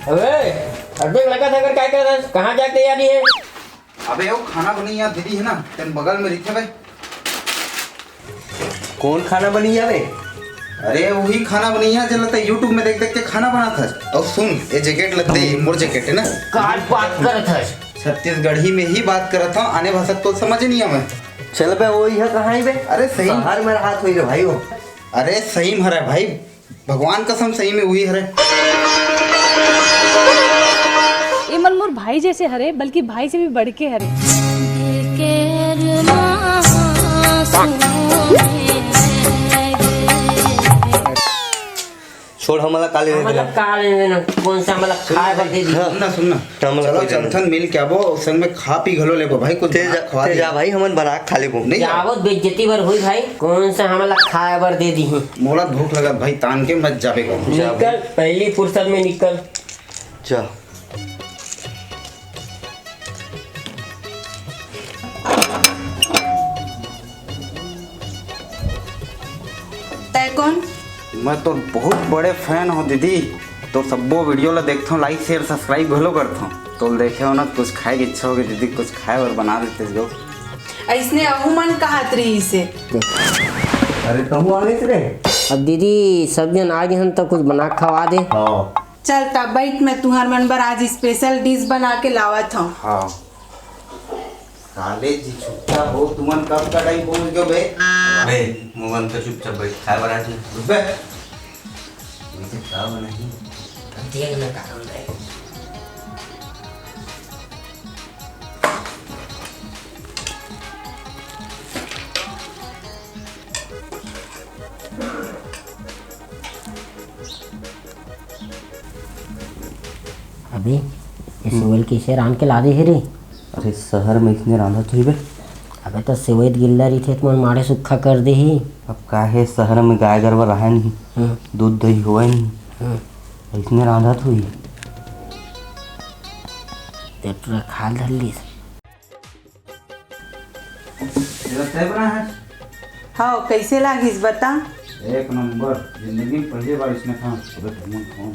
अबे अर्धेक लगा था कर क्या कर रहा है? कहाँ जाके तैयारी है? अबे वो खाना बनी यहाँ दीदी है ना तेन बगल में रखे भाई। कौन खाना बनी है बे? अरे वही खाना बनी यहाँ जो लगता है यूट्यूब में देख देख के खाना बना था। और सुन ये जैकेट लगते है मोर जैकेट है ना। कार बात कर था छत्तीसगढ़ी में ही बात कर रहा था, आने भाषा तो समझ नहीं हमें। चल बे वो यह कहाँ है बे? अरे सही शहर में हाथ हुई रे भाई वो। अरे सही में हरा भाई, भगवान कसम सही में हुई हरे। ये मन मोर भाई जैसे हरे, बल्कि भाई से भी बढ़ के हरे। छोड़ हमला काले मतलब काले ना कौन सा मतलब खाए बर दे दी। सुनना चलो चंथन मिल के आबो संग में खा पी घलो लेबो भाई। कुछ खवा जा भाई हमन बना खा लेबो। नहीं जावत बेइज्जती बर हुई भाई, कौन सा हमला खाए बर दे दी। मोला भूख लगा भाई, तान के मत जाबे को। निकल पहली फुर्सत में निकल जा। तय कौन? मैं तो बहुत बड़े फैन हूँ दीदी, तो सबो वीडियो ला देखता हूँ, लाइक शेयर सब्सक्राइब घलो करता हूँ। तो देखे हो ना कुछ खाए की इच्छा होगी दीदी, कुछ खाए और बना देते जो। ऐसने अहू मन कहत रही से। अरे कहूँ आने से रे। अब दीदी सब जन आ गए हम तो कुछ बना खवा दे। चल तब बैठ, मैं तुम्हार मन पर आज स्पेशल डिश बना के लावत हूँ। हाँ काले जी छुट्टा हो, तुमन कब का टाइम पहुँच गए बे? बे मोहन तो चुपचाप बैठ खाए बना जी। रुपए मुझे क्या बनाई? देख ना काम रहे। अभी ये सेवल कैसे रान के ला दे है रे? अरे शहर में इसने रांधा थी बे। अबे तो सेवैत गिल्ला रही थे तो मन मारे सुखा कर दे ही। अब काहे शहर में गाय गरबा रहा नहीं, दूध दही हुआ नहीं, इसने रांधा थी। तेरा खाल धर ली। हाँ कैसे लागिस बता। एक नंबर, जिंदगी में पहली बार इसने खाना खाऊं।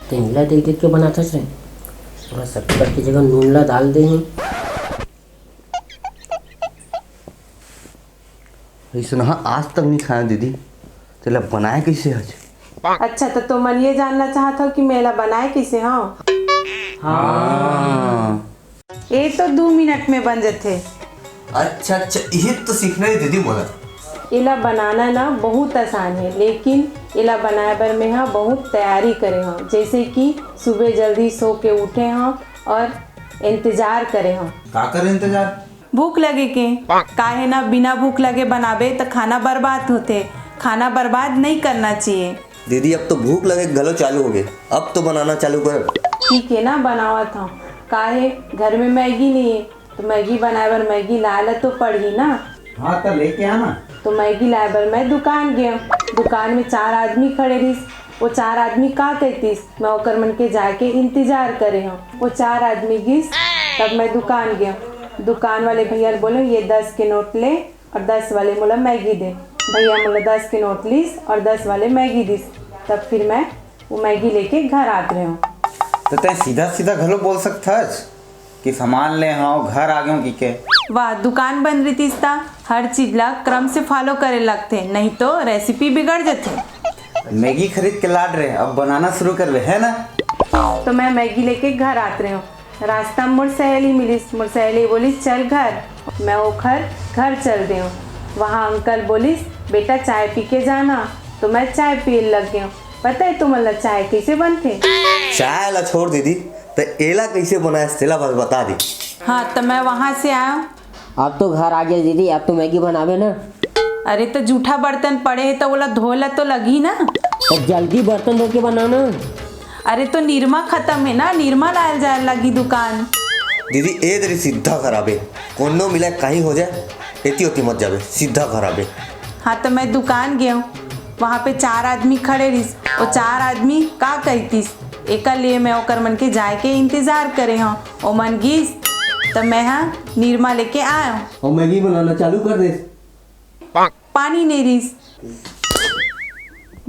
तेनला देख देख के बनाता रे, थोड़ा शक्कर की जगह नून ला डाल दे हैं। ऐसा हाँ आज तक नहीं खाया दीदी, तेला बनाए कैसे आज? अच्छा तो तुम ये जानना चाहत हो कि मेला बनाए किसे? हाँ हाँ ये तो 2 मिनट में बन जाते। अच्छा अच्छा ये तो सीखना है दीदी मोला। इला बनाना ना बहुत आसान है, लेकिन इला बनाए बर में हाँ बहुत तैयारी करे हाँ। जैसे कि सुबह जल्दी सो के उठे हाँ और इंतजार करे हाँ। का करे इंतजार? भूख लगे के काहे ना, बिना भूख लगे बनाबे तो खाना बर्बाद होते। खाना बर्बाद नहीं करना चाहिए। दीदी अब तो भूख लगे गलो चालू हो गए, अब तो बनाना चालू कर। ठीक है ना बनावा था। काहे घर में मैगी नहीं है तो मैगी बनाए बर मैगी लाए तो पड़ी ना। हाँ तो लेके आना। तो मैगी लाए बर मैं दुकान गया, दुकान में 4 आदमी खड़े रहीस। वो 4 आदमी का कहतीस, मैं ओकर मन के जाके इंतजार करे हूँ। वो 4 आदमी गिस, तब मैं दुकान गया। दुकान वाले भैया बोले ये 10 के नोट ले और 10 वाले मोला मैगी दे। भैया मोला 10 के नोट लीस और 10 वाले मैगी दिस। तब फिर मैं वो मैगी लेके घर आते रहे हूँ। तो तै सीधा सीधा घलो बोल सकता कि सामान ले हाँ घर आ गए कि के। वाह दुकान बंद रही था, हर चीज ला क्रम से फॉलो करे लगते, नहीं तो रेसिपी बिगड़ जाते। मैगी खरीद के लाड रहे, अब बनाना शुरू कर रहे है ना। तो मैं मैगी लेके घर आते रही हूँ। रास्ता में मोर सहेली मिलिस। मोर सहेली बोलिस चल घर। मैं ओखर घर चल दे। वहाँ अंकल बोलिस बेटा चाय पी के जाना, तो मैं चाय पी लग गया। पता है तुमला चाय कैसे बनते? चाय ला छोड़ दीदी, तो एला कैसे बनाए तेला बस बता दी। हाँ तो मैं वहाँ से आया। अब तो घर आ गया दीदी, अब तो मैगी बनावे ना। अरे तो जूठा बर्तन पड़े है तो बोला धोला तो लगी ना। तो जल्दी बर्तन धो के बनाना। अरे तो निरमा खत्म है ना, निरमा लायल जाए लगी दुकान। दीदी ए तेरी सीधा खराबे, कोनो मिला कहीं हो जाए एती होती मत जावे, सीधा खराबे। हाँ तो मैं दुकान गया, वहाँ पे 4 आदमी खड़े रहिस। वो 4 आदमी का कहतीस एक लिए मैं ओकर मन के जाए के इंतजार करे हूँ। ओ मन गीस तो मैं हाँ निरमा लेके आया। और मैगी बनाना चालू कर दे। पानी नहीं रिस,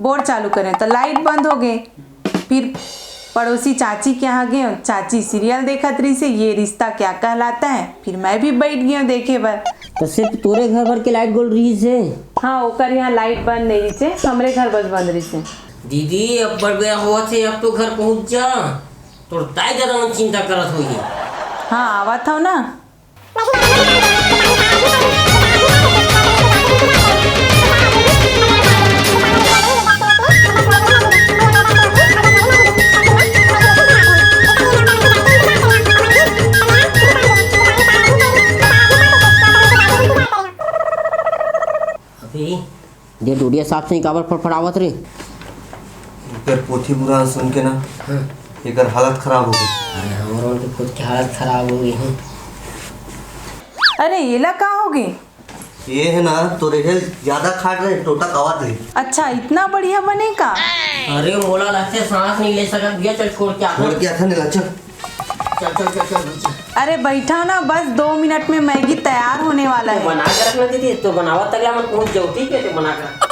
बोर चालू करें तो लाइट बंद हो गए। फिर पड़ोसी चाची के यहाँ गए, चाची सीरियल देखत रही से ये रिश्ता क्या कहलाता है। फिर मैं भी बैठ गया देखे बर। तो सिर्फ तोरे घर भर के लाइट गोल रही से? हाँ ओकर यहाँ लाइट बंद नहीं रही से, हमरे घर बस बंद रही से। दीदी अब बढ़ गया हुआ थे, अब तो घर पहुँच जा। तो ताई ज्यादा मन चिंता करत होगी। हाँ आवा था ना। ये डोडिया साफ से काबर फड़फड़ावत रे। फिर पोथी बुरा सुन के ना एकर हालत खराब हो गई। अरे हमारों के खुद की हालत खराब हो गई है। अरे ये ला कहाँ हो गए? ये है ना तो रेहल ज्यादा खाट रहे, टोटा कवात रही। अच्छा इतना बढ़िया बनेगा? अरे मोला लगते सांस नहीं ले सकत भैया, चल छोड़ के छोड़ के आता नहीं, चल चल चल चल चल। अरे बैठा ना, बस 2 मिनट में मैगी तैयार होने वाला है। बना कर रखना दीदी, तो बनावा तक हम पहुंच जाओ, ठीक है? तो बना कर।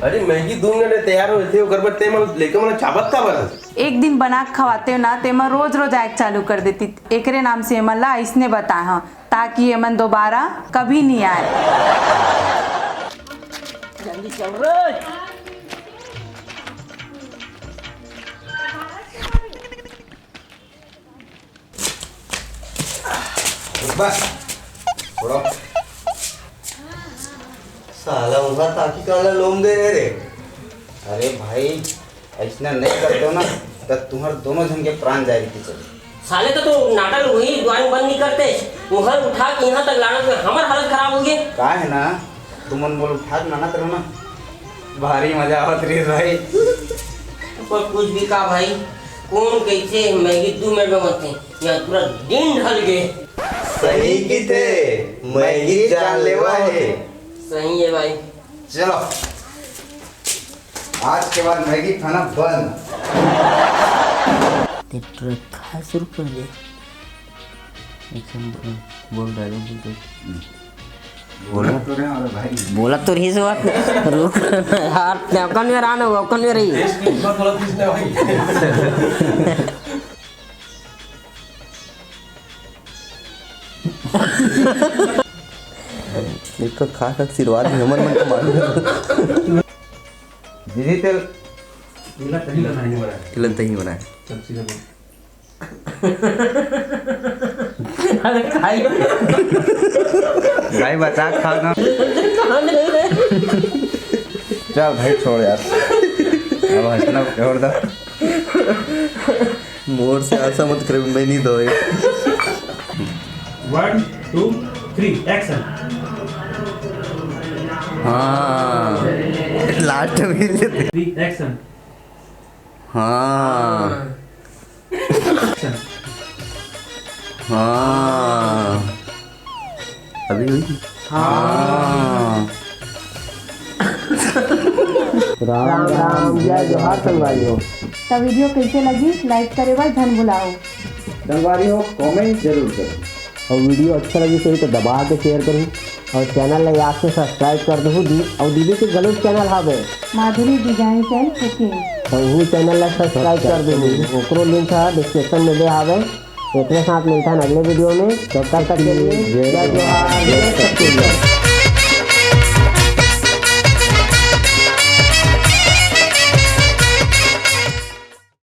अरे मैगी 2 मिनट में तैयार होते हो, गरबत ते मन लेके मन चाबत था बरस। एक दिन बना के खवाते हो ना ते मैं रोज रोज आग चालू कर देती। एकरे नाम से एमन ला इसने बताया हाँ, ताकि एमन दोबारा कभी नहीं आए। जल्दी चल रे। बस थोड़ा साला उनका ताकि काला लोम दे रे। अरे भाई ऐसा नहीं करते हो ना तो तुम्हारे दोनों जन के प्राण जाए की चले। साले तो नाटक वही ड्राइंग बंद नहीं करते, उधर उठा के यहाँ तक लाना, तो हमारी हालत खराब हो गई। का है ना तुम बोल उठा के ना करो ना, भारी मजा आवत रही भाई। पर कुछ भी का भाई, कौन कैसे मैगी 2 मिनट में बनते, यहाँ पूरा दिन ढल गए। सही की थे मैगी जान लेवा है। सही है भाई। चलो आज के बाद मैगी खाना बंद। खा शुरू कर दे। बोल डाले बोला तो रहे और भाई बोला तो रही से बात रुक यार, कौन में आना होगा, कौन में रही। इसका खा खा सिरवार में हमन मन को मालूम। दीदी तेल तिलन तही बनाए। अरे खाई भाई बचा खा ना। चल भाई छोड़ यार, अब हंसना छोड़ दो। मोर से ऐसा मत करे, मैं नहीं दो। 1 2 3 एक्शन। हाँ लास्ट में 3 एक्शन। हाँ एक्शन। हाँ अभी हुई। हाँ राम राम जय जोहार संगवारी हो। तो वीडियो कैसे लगी लाइक करे भाई धन बुलाओ। संगवारी हो कमेंट जरूर करो, और वीडियो अच्छा लगी तो दबा के शेयर करूँ, और चैनल ला याद से सब्सक्राइब कर दूँ। और दीदी के गलत चैनल हावे माधुरी डिजाइन चैनल कुकिंग, तो वो चैनल ला सब्सक्राइब कर दूँ। ओकरो लिंक है डिस्क्रिप्शन में दे हावे। एक साथ मिलता है अगले वीडियो में। तब तक के लिए जय जोहार, जय छत्तीसगढ़।